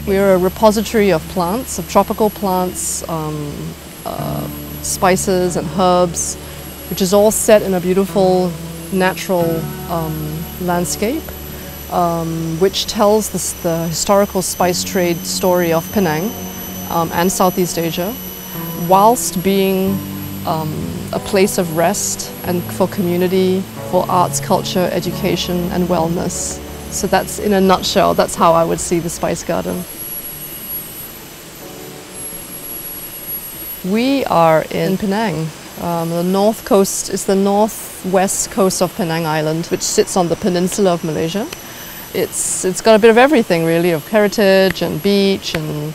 We're a repository of plants, of tropical plants, spices and herbs, which is all set in a beautiful natural landscape, which tells the historical spice trade story of Penang and Southeast Asia, whilst being a place of rest and for community, for arts, culture, education and wellness. So that's, in a nutshell, that's how I would see the Spice Garden. We are in Penang. The north coast is the northwest coast of Penang Island, which sits on the peninsula of Malaysia. It's got a bit of everything really, of heritage and beach, and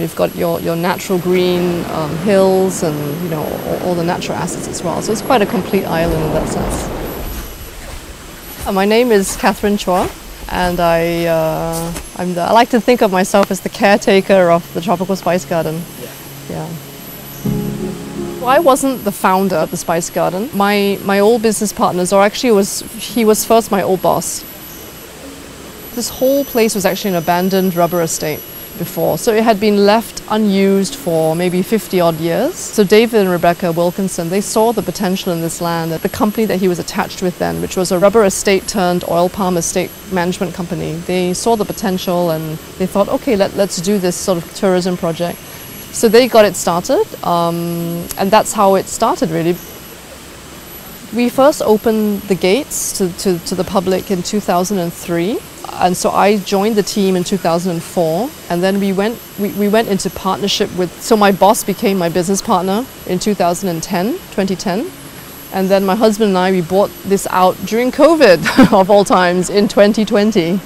you've got your natural green hills and all the natural assets as well. So it's quite a complete island in that sense. My name is Katharine Chua, and I like to think of myself as the caretaker of the Tropical Spice Garden. Yeah. Well, I wasn't the founder of the Spice Garden. My old business partners, or actually he was first my old boss. This whole place was actually an abandoned rubber estate before, so it had been left unused for maybe 50 odd years. So David and Rebecca Wilkinson, they saw the potential in this land. The company that he was attached with then, which was a rubber estate turned oil palm estate management company, they saw the potential and they thought, okay, let's do this sort of tourism project. So they got it started, and that's how it started really. We first opened the gates to the public in 2003, and so I joined the team in 2004, and then we went into partnership with, so my boss became my business partner in 2010, and then my husband and I, we bought this out during COVID of all times in 2020.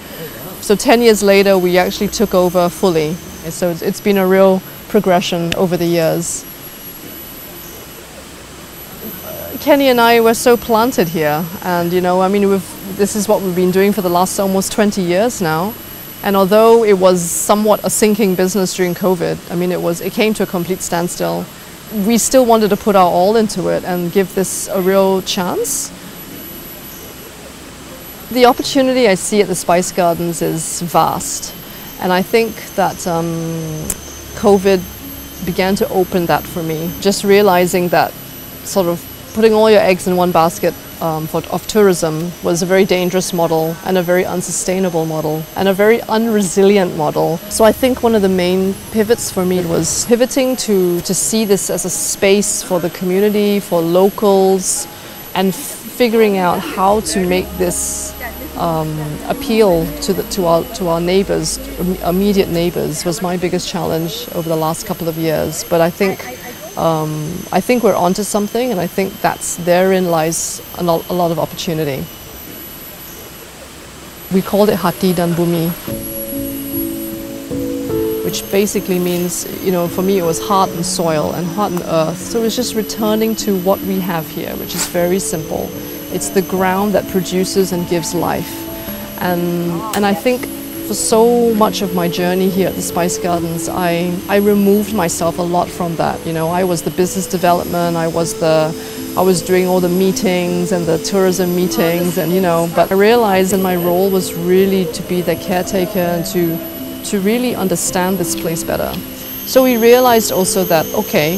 So 10 years later we actually took over fully, so it's been a real progression over the years. Kenny and I were so planted here, and this is what we've been doing for the last almost 20 years now. And although it was somewhat a sinking business during COVID, it came to a complete standstill, we still wanted to put our all into it and give this a real chance. The opportunity I see at the Spice Gardens is vast, and I think that COVID began to open that for me. Just realizing that sort of putting all your eggs in one basket of tourism was a very dangerous model and a very unsustainable model and a very unresilient model. So I think one of the main pivots for me was pivoting to see this as a space for the community, for locals, and figuring out how to make this appeal to our neighbours, immediate neighbours, was my biggest challenge over the last couple of years. But I think we're onto something, and I think therein lies a lot of opportunity. We called it Hati dan Bumi, which basically means, for me it was heart and soil and heart and earth. So it's just returning to what we have here, which is very simple. It's the ground that produces and gives life. And I think for so much of my journey here at the Spice Gardens, I removed myself a lot from that. I was the business development, I was doing all the meetings and the tourism meetings, but I realized that my role was really to be the caretaker and to really understand this place better. So we realized also that, okay,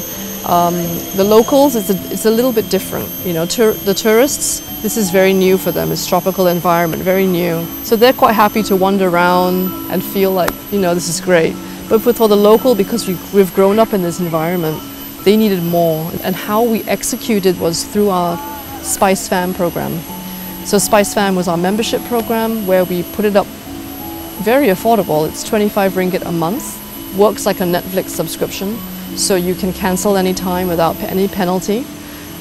the locals, it's a little bit different. The tourists, this is very new for them. It's tropical environment, very new. So they're quite happy to wander around and feel like, this is great. But for the local, because we've grown up in this environment, they needed more. And how we executed was through our Spice Fam program. So Spice Fam was our membership program where we put it up very affordable. It's 25 ringgit a month, works like a Netflix subscription. So you can cancel any time without any penalty.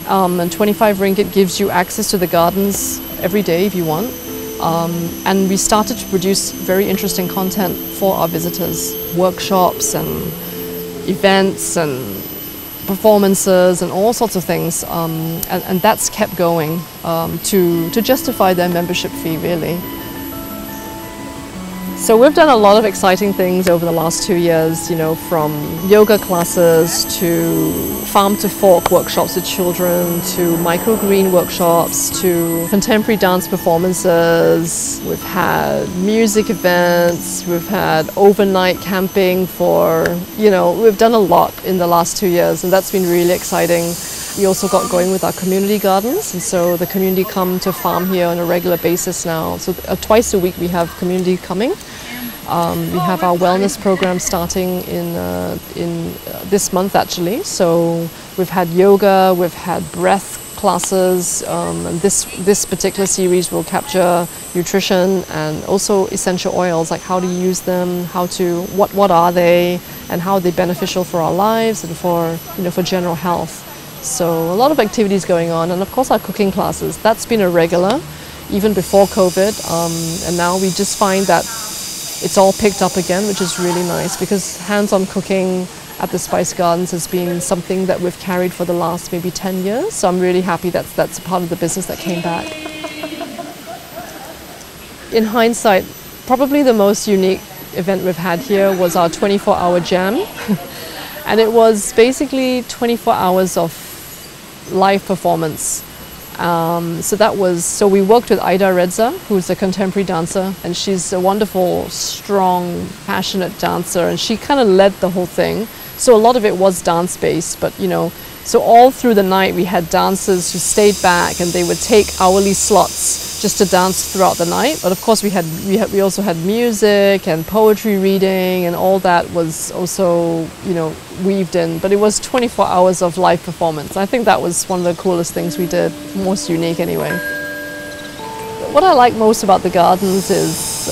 And 25 ringgit gives you access to the gardens every day if you want. And we started to produce very interesting content for our visitors. Workshops and events and performances and all sorts of things. And that's kept going to justify their membership fee, really. So we've done a lot of exciting things over the last 2 years, you know, from yoga classes to farm to fork workshops with children, to microgreen workshops, to contemporary dance performances. We've had music events, we've had overnight camping for, you know, we've done a lot in the last 2 years, and that's been really exciting. We also got going with our community gardens, and so the community come to farm here on a regular basis now. So twice a week we have community coming. We have our wellness program starting in this month actually. So we've had yoga, we've had breath classes, and this particular series will capture nutrition and also essential oils, like how to use them, what are they, and how are they beneficial for our lives and for, you know, for general health. So a lot of activities going on, and of course our cooking classes. That's been a regular even before COVID, and now we just find that it's all picked up again, which is really nice, because hands-on cooking at the Spice Gardens has been something that we've carried for the last maybe 10 years. So I'm really happy that's a part of the business that came back. In hindsight, probably the most unique event we've had here was our 24-hour jam. And it was basically 24 hours of live performance. So we worked with Ida Reza, who's a contemporary dancer, and she's a wonderful, strong, passionate dancer, and she kind of led the whole thing. So a lot of it was dance-based, but you know, so all through the night we had dancers who stayed back, and they would take hourly slots just to dance throughout the night. But of course we also had music and poetry reading, and all that was also, you know, weaved in. But it was 24 hours of live performance. I think that was one of the coolest things we did, most unique anyway. What I like most about the gardens is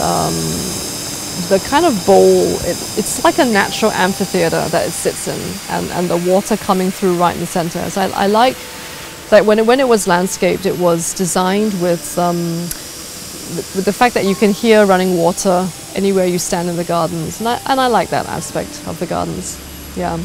the kind of bowl. It's like a natural amphitheater that it sits in, and the water coming through right in the center. So I like that when it was landscaped, it was designed with the fact that you can hear running water anywhere you stand in the gardens, and I like that aspect of the gardens. Yeah,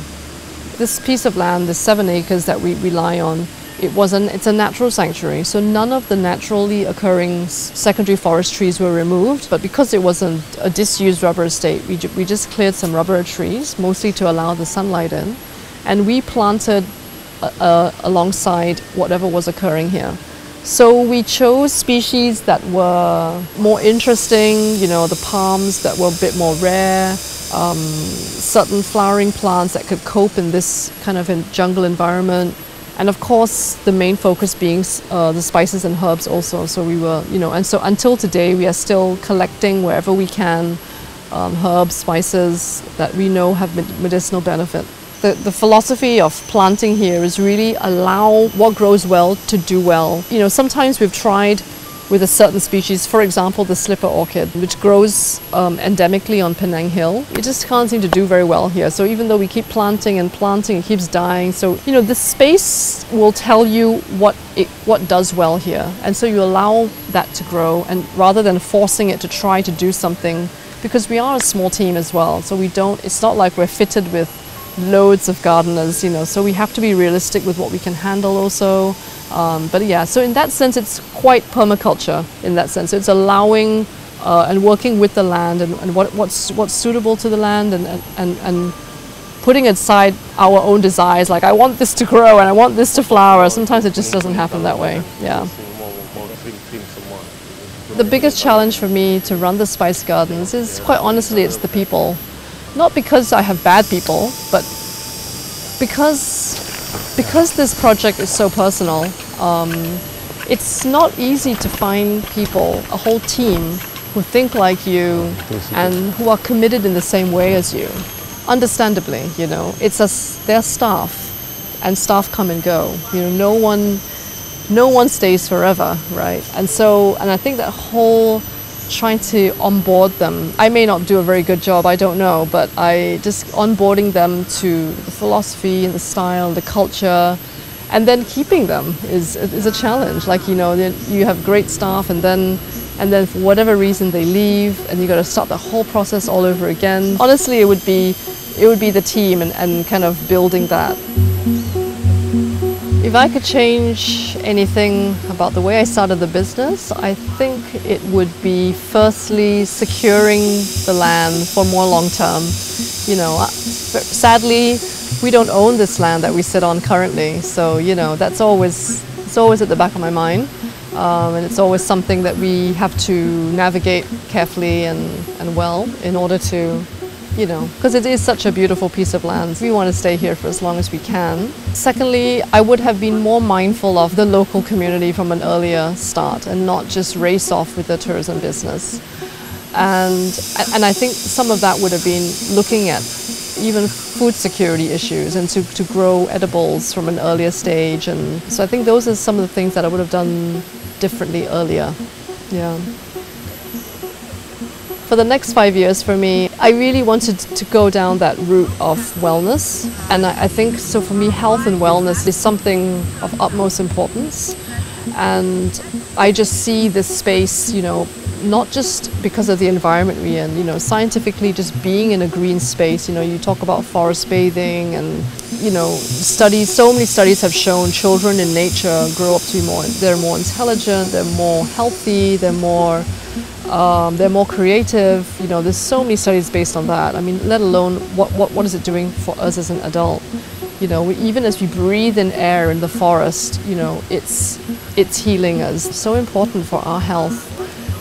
this piece of land, the 7 acres that we rely on, it's a natural sanctuary, so none of the naturally occurring secondary forest trees were removed. But because it wasn't a disused rubber estate, we just cleared some rubber trees, mostly to allow the sunlight in, and we planted alongside whatever was occurring here. So we chose species that were more interesting, you know, the palms that were a bit more rare, certain flowering plants that could cope in this kind of jungle environment. And of course, the main focus being the spices and herbs also. So we were, you know, and so until today, we are still collecting wherever we can herbs, spices that we know have medicinal benefit. The philosophy of planting here is really allow what grows well to do well. You know, sometimes we've tried with a certain species, for example, the slipper orchid, which grows endemically on Penang Hill. It just can't seem to do very well here. So even though we keep planting and planting, it keeps dying. So, you know, the space will tell you what does well here. And so you allow that to grow, and rather than forcing it to try to do something, because we are a small team as well. So it's not like we're fitted with loads of gardeners, you know, so we have to be realistic with what we can handle also. But yeah, so in that sense, it's quite permaculture in that sense. It's allowing and working with the land and what's suitable to the land, and putting aside our own desires, like I want this to grow and I want this to flower. Sometimes it just doesn't happen that way. Yeah. The biggest challenge for me to run the Spice Gardens is, quite honestly, it's the people. Not because I have bad people, but because this project is so personal. It's not easy to find people, a whole team, who think like you and who are committed in the same way as you. Understandably, you know, they're staff, and staff come and go. You know, no one stays forever, right? And I think that whole trying to onboard them, I may not do a very good job, I don't know, but just onboarding them to the philosophy and the style and the culture, and then keeping them is a challenge. Like, you know, you have great staff, and then for whatever reason they leave, and you got to start the whole process all over again. Honestly, it would be the team and kind of building that. If I could change anything about the way I started the business, I think it would be firstly securing the land for more long term. You know, sadly, we don't own this land that we sit on currently, so you know it's always at the back of my mind, and it's always something that we have to navigate carefully and well in order to, you know, because it is such a beautiful piece of land. We want to stay here for as long as we can. Secondly, I would have been more mindful of the local community from an earlier start and not just race off with the tourism business. And I think some of that would have been looking at even food security issues and to grow edibles from an earlier stage. And so I think those are some of the things that I would have done differently earlier. Yeah. For the next 5 years for me, I really wanted to go down that route of wellness. And I think, so for me, health and wellness is something of utmost importance. And I just see this space, you know, not just because of the environment we're in, you know, scientifically just being in a green space, you know, you talk about forest bathing and, you know, studies, so many studies have shown children in nature grow up to be they're more intelligent, they're more healthy, they're more creative. You know, there's so many studies based on that. I mean, let alone what is it doing for us as an adult? You know, even as we breathe in air in the forest, you know, it's healing us. It's so important for our health.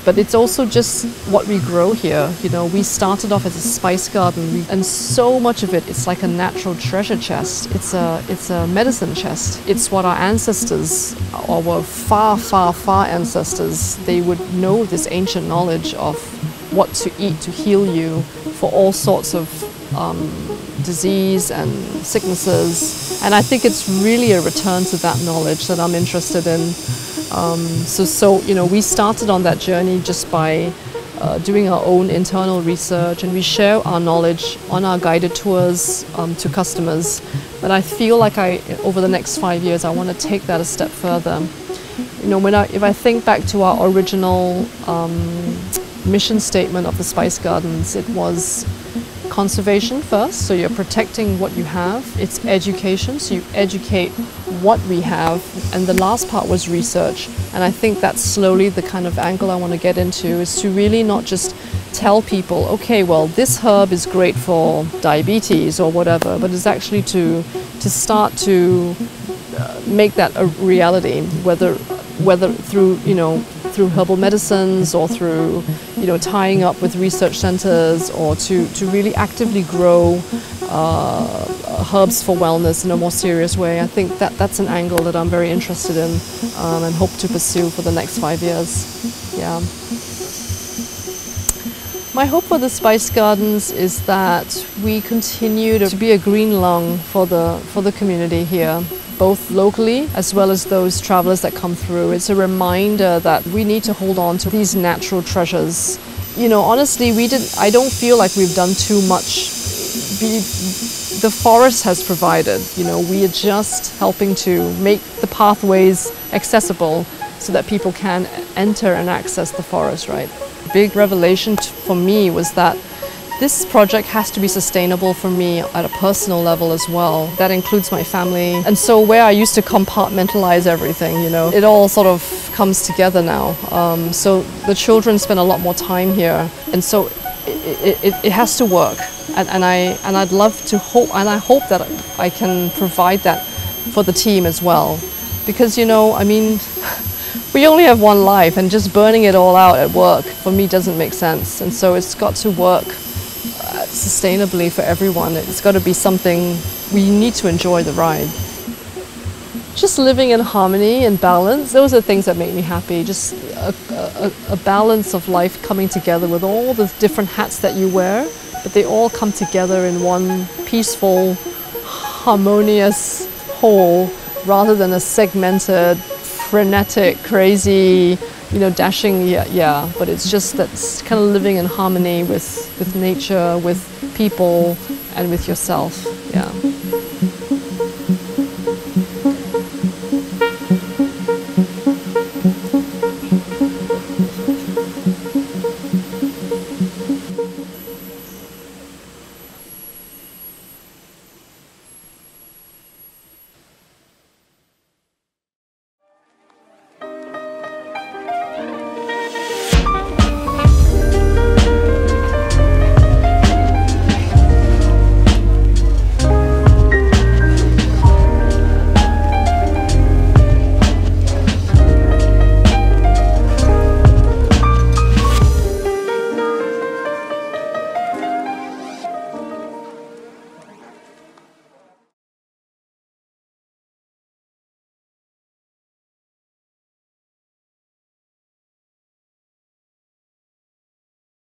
But it's also just what we grow here. You know, we started off as a spice garden, and so much of it's like a natural treasure chest. It's a medicine chest. It's what our ancestors, our far ancestors, they would know this ancient knowledge of what to eat to heal you for all sorts of disease and sicknesses. And I think it's really a return to that knowledge that I'm interested in. So you know, we started on that journey just by doing our own internal research, and we share our knowledge on our guided tours to customers. But I feel like over the next 5 years, I want to take that a step further. You know, if I think back to our original mission statement of the Spice Gardens, it was conservation first, so you're protecting what you have. It's education, so you educate what we have. And the last part was research. And I think that's slowly the kind of angle I want to get into, is to really not just tell people, okay, well, this herb is great for diabetes or whatever, but it's actually to start to make that a reality, whether through, you know, through herbal medicines or through, you know, tying up with research centers, or to really actively grow herbs for wellness in a more serious way. I think that's an angle that I'm very interested in and hope to pursue for the next 5 years. Yeah. My hope for the Spice Gardens is that we continue to be a green lung for the community here, both locally as well as those travelers that come through. It's a reminder that we need to hold on to these natural treasures. You know, honestly, I don't feel like we've done too much. The forest has provided, you know, we are just helping to make the pathways accessible so that people can enter and access the forest, right? Big revelation for me was that this project has to be sustainable for me at a personal level as well. That includes my family. And so where I used to compartmentalize everything, you know, it all sort of comes together now. So the children spend a lot more time here. And so it has to work. And I'd love to hope, and I hope that I can provide that for the team as well. Because, you know, I mean, we only have one life, and just burning it all out at work for me doesn't make sense. And so it's got to work sustainably for everyone. It's got to be something we need to enjoy the ride. Just living in harmony and balance, those are things that make me happy. Just a balance of life coming together with all the different hats that you wear, but they all come together in one peaceful, harmonious whole, rather than a segmented, frenetic, crazy, you know, dashing, yeah, but it's just that kind of living in harmony with nature, with people, and with yourself, yeah.